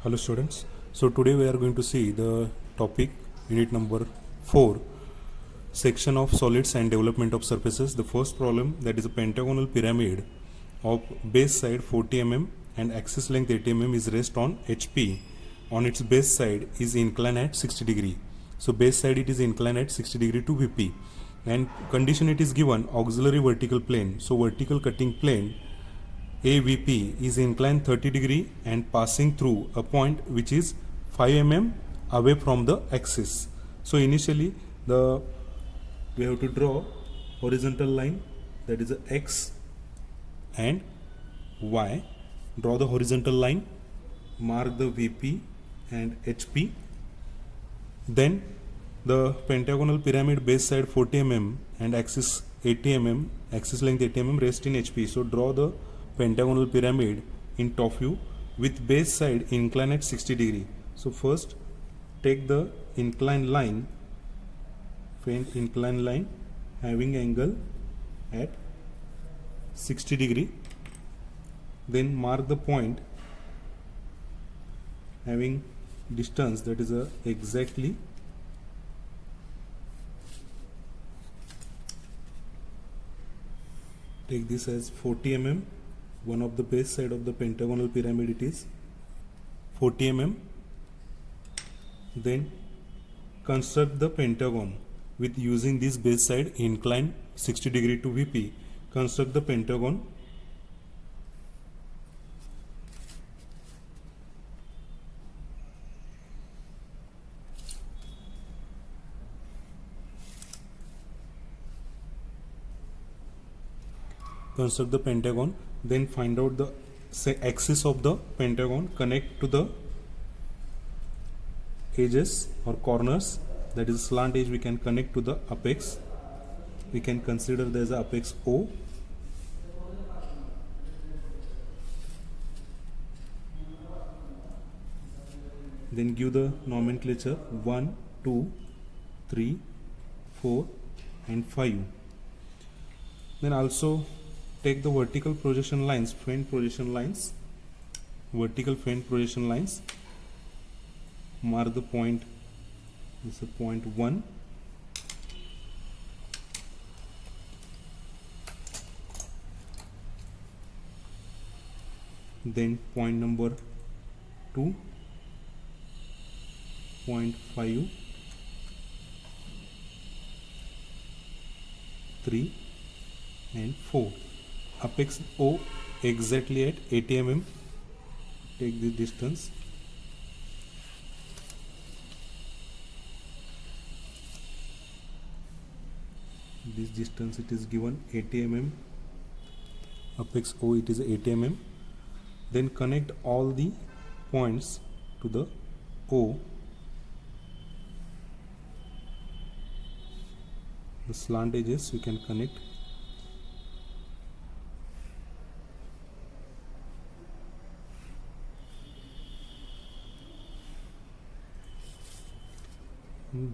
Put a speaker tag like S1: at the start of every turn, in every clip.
S1: Hello students. So today we are going to see the topic unit number 4, section of solids and development of surfaces. The first problem, that is a pentagonal pyramid of base side 40 mm and axis length 80 mm is rest on HP. On its base side is inclined at 60 degree. So base side it is inclined at 60 degree to VP, and condition it is given auxiliary vertical plane. So vertical cutting plane AVP is inclined 30 degree and passing through a point which is 5 mm away from the axis. So initially we have to draw horizontal line, that is a X and Y. Draw the horizontal line, mark the VP and HP. Then the pentagonal pyramid base side 40 mm and axis 80 mm, axis length 80 mm rest in HP. So draw the pentagonal pyramid in top view with base side inclined at 60 degree. So first take the inclined line, faint inclined line having angle at 60 degree. Then mark the point having distance, that is exactly take this as 40 mm. One of the base side of the pentagonal pyramid it is 40 mm. Then construct the pentagon with using this base side incline 60 degree to VP. Construct the pentagon. Construct the pentagon, then find out the axis of the pentagon, connect to the edges or corners, that is slant edge we can connect to the apex. We can consider there is a apex O. Then give the nomenclature 1, 2, 3, 4 and 5. Then also take the vertical projection lines, faint projection lines, vertical faint projection lines. Mark the point, this is point 1. Then point number 2, point 5, 3 and 4. Apex O exactly at 80 mm. Take the distance. This distance it is given 80 mm. Apex O it is 80 mm. Then connect all the points to the O. The slant edges we can connect.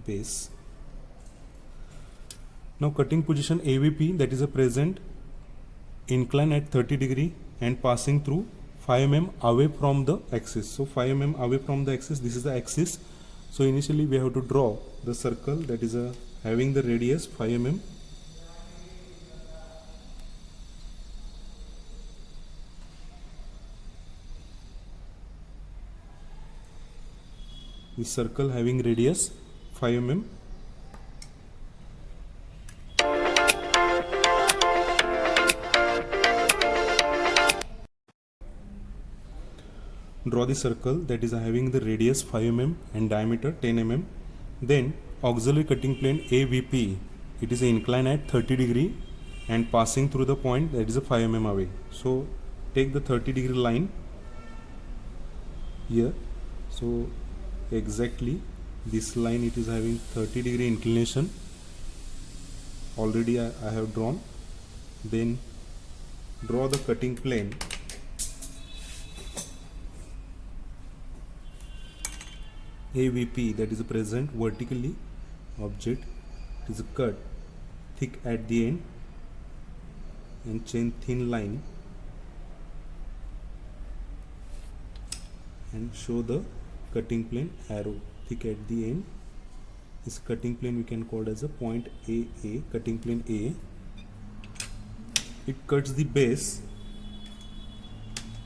S1: Base. Now cutting position AVP, that is a present incline at 30 degree and passing through 5 mm away from the axis. So 5 mm away from the axis, this is the axis. So initially we have to draw the circle, that is having the radius 5 mm. The circle having radius 5 mm. Draw the circle that is having the radius 5 mm and diameter 10 mm. Then auxiliary cutting plane AVP, it is inclined at 30 degree and passing through the point that is a 5 mm away. So take the 30 degree line here. So exactly this line it is having 30 degree inclination. Already I have drawn. Then draw the cutting plane. AVP, that is present vertically object, it is cut thick at the end and chain thin line and show the cutting plane arrow thick at the end. This cutting plane we can call as a point AA, cutting plane A. It cuts the base.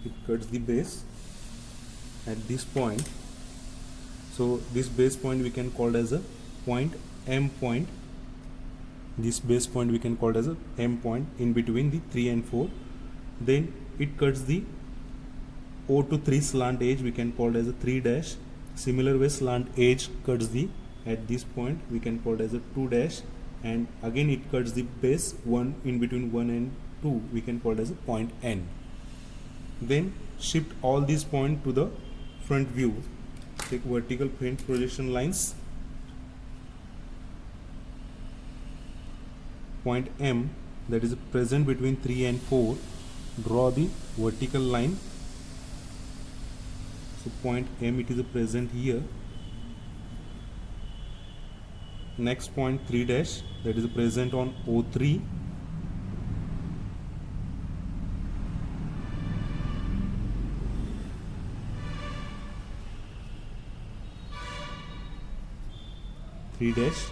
S1: It cuts the base at this point. So this base point we can call as a point M point. This base point we can call as a M point in between the 3 and 4. Then it cuts the O to 3 slant edge, we can call as a 3 dash. Similar way slant edge cuts the at this point, we can call as a 2 dash, and again it cuts the base 1 in between 1 and 2, we can call as a point N. Then shift all these points to the front view. Take vertical paint projection lines. Point M, that is present between 3 and 4, draw the vertical line. So point M, it is present here. Next point 3 dash, that is present on O3. Three dash,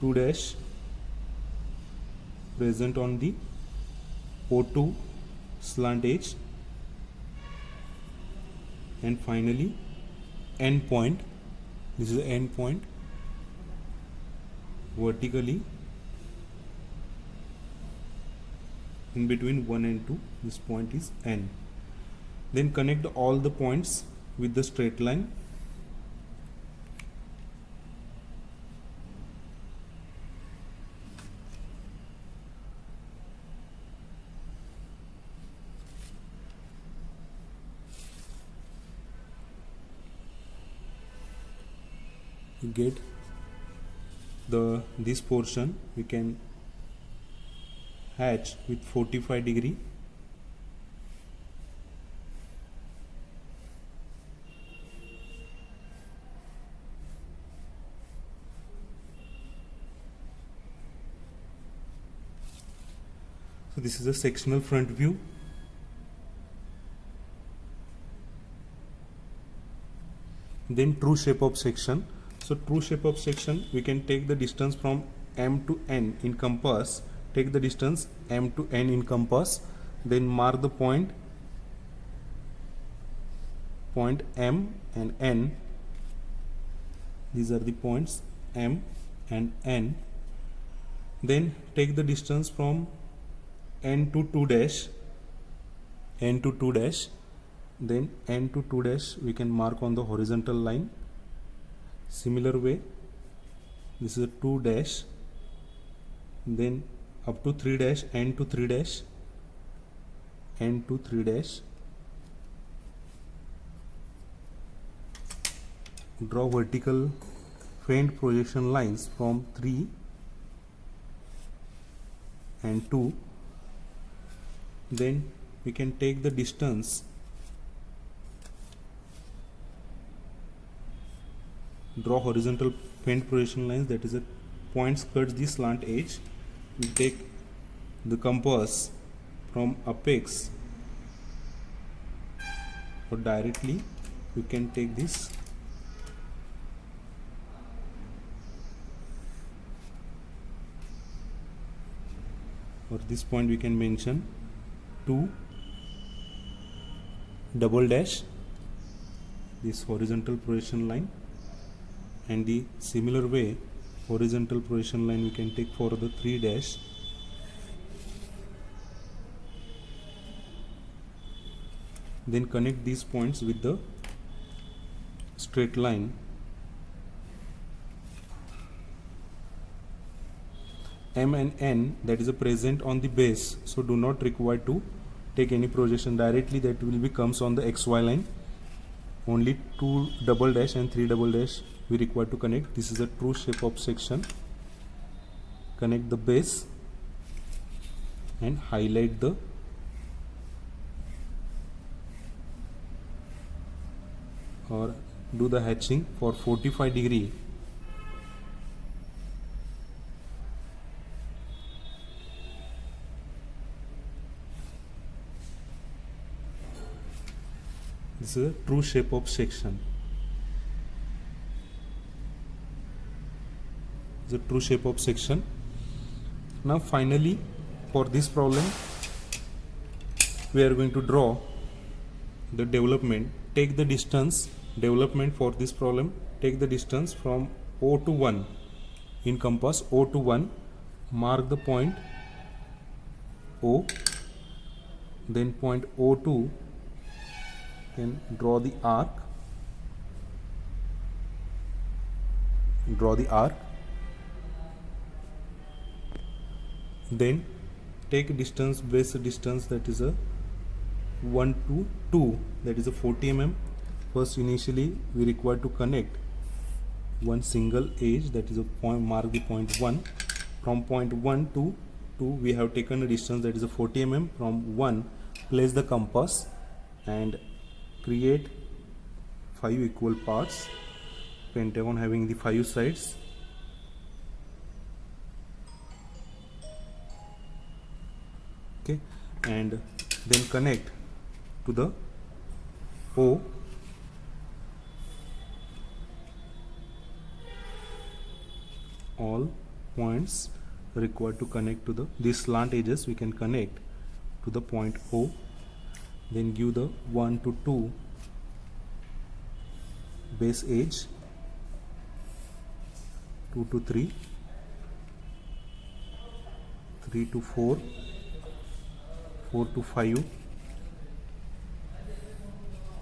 S1: 2 dash, present on the O2 slant edge, and finally end point. This is the end point vertically in between 1 and 2. This point is N. Then connect all the points with the straight line. You get this portion we can hatch with 45 degree. So this is a sectional front view. Then true shape of section. So true shape of section, we can take the distance from M to N in compass. Take the distance M to N in compass. Then mark the point M and N. These are the points M and N. Then take the distance from N to 2 dash. N to 2 dash. Then N to 2 dash we can mark on the horizontal line. Similar way, this is a 2 dash, then up to 3 dash, N to 3 dash, N to 3 dash. Draw vertical faint projection lines from 3 and 2. Then we can take the distance draw horizontal faint projection lines, that is a points cuts the slant edge. We take the compass from apex, or directly we can take this or this point we can mention 2 double dash, this horizontal projection line, and the similar way horizontal projection line we can take for the 3 dash. Then connect these points with the straight line. M and N, that is a present on the base, so do not require to take any projection directly, that will be comes on the XY line. Only 2 double dash and 3 double dash we require to connect. This is a true shape of section. Connect the base and highlight the or do the hatching for 45 degree. This is a true shape of section. The true shape of section. Now finally, for this problem we are going to draw the development. Take the distance development for this problem. Take the distance from O to 1 in compass. O to 1, mark the point O, then point O2, then draw the arc. Then take distance, base distance, that is a 1 to 2, that is a 40 mm. First, initially we require to connect one single edge, that is a point, mark the point 1. From point 1 to 2 we have taken a distance, that is a 40 mm. From 1, place the compass and create 5 equal parts, pentagon having the 5 sides. Okay, and then connect to the O. All points required to connect to these slant edges we can connect to the point O. Then give the 1 to 2 base edge, 2 to 3, 3 to 4, 4 to 5,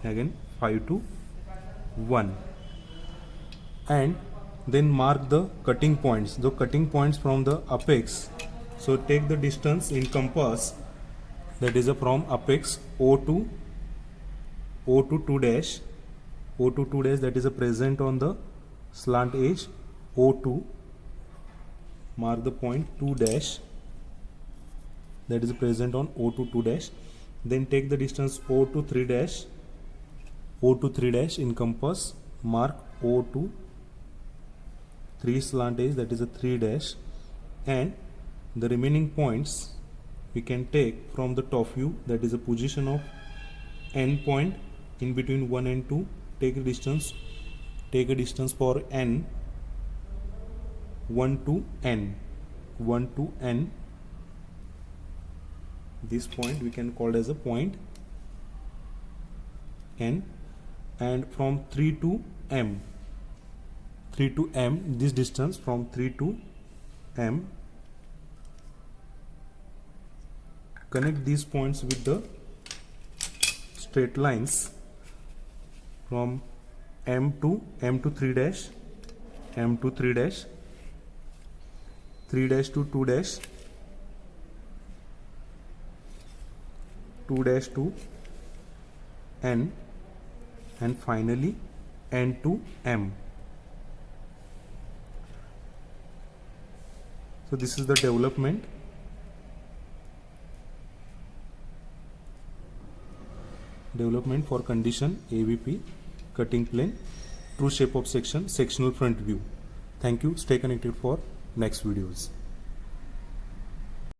S1: again 5 to 1, and then mark the cutting points, the cutting points from the apex. So take the distance in compass, that is from apex O to 2 dash, O to 2 dash, that is present on the slant edge O2. Mark the point 2 dash, that is present on O to 2 dash. Then take the distance O to 3 dash, O to 3 dash in compass, mark O to 3 slant edge, that is a 3 dash, and the remaining points we can take from the top view, that is a position of n point in between 1 and 2. Take a distance for n, 1 to n. This point we can call as a point n, and from 3 to m, this distance from 3 to m. Connect these points with the straight lines from m to 3 dash, m to 3 dash, 3 dash to 2 dash, 2 dash to n, and finally n to m. So this is the development. For condition AVP, cutting plane, true shape of section, sectional front view. Thank you. Stay connected for next videos.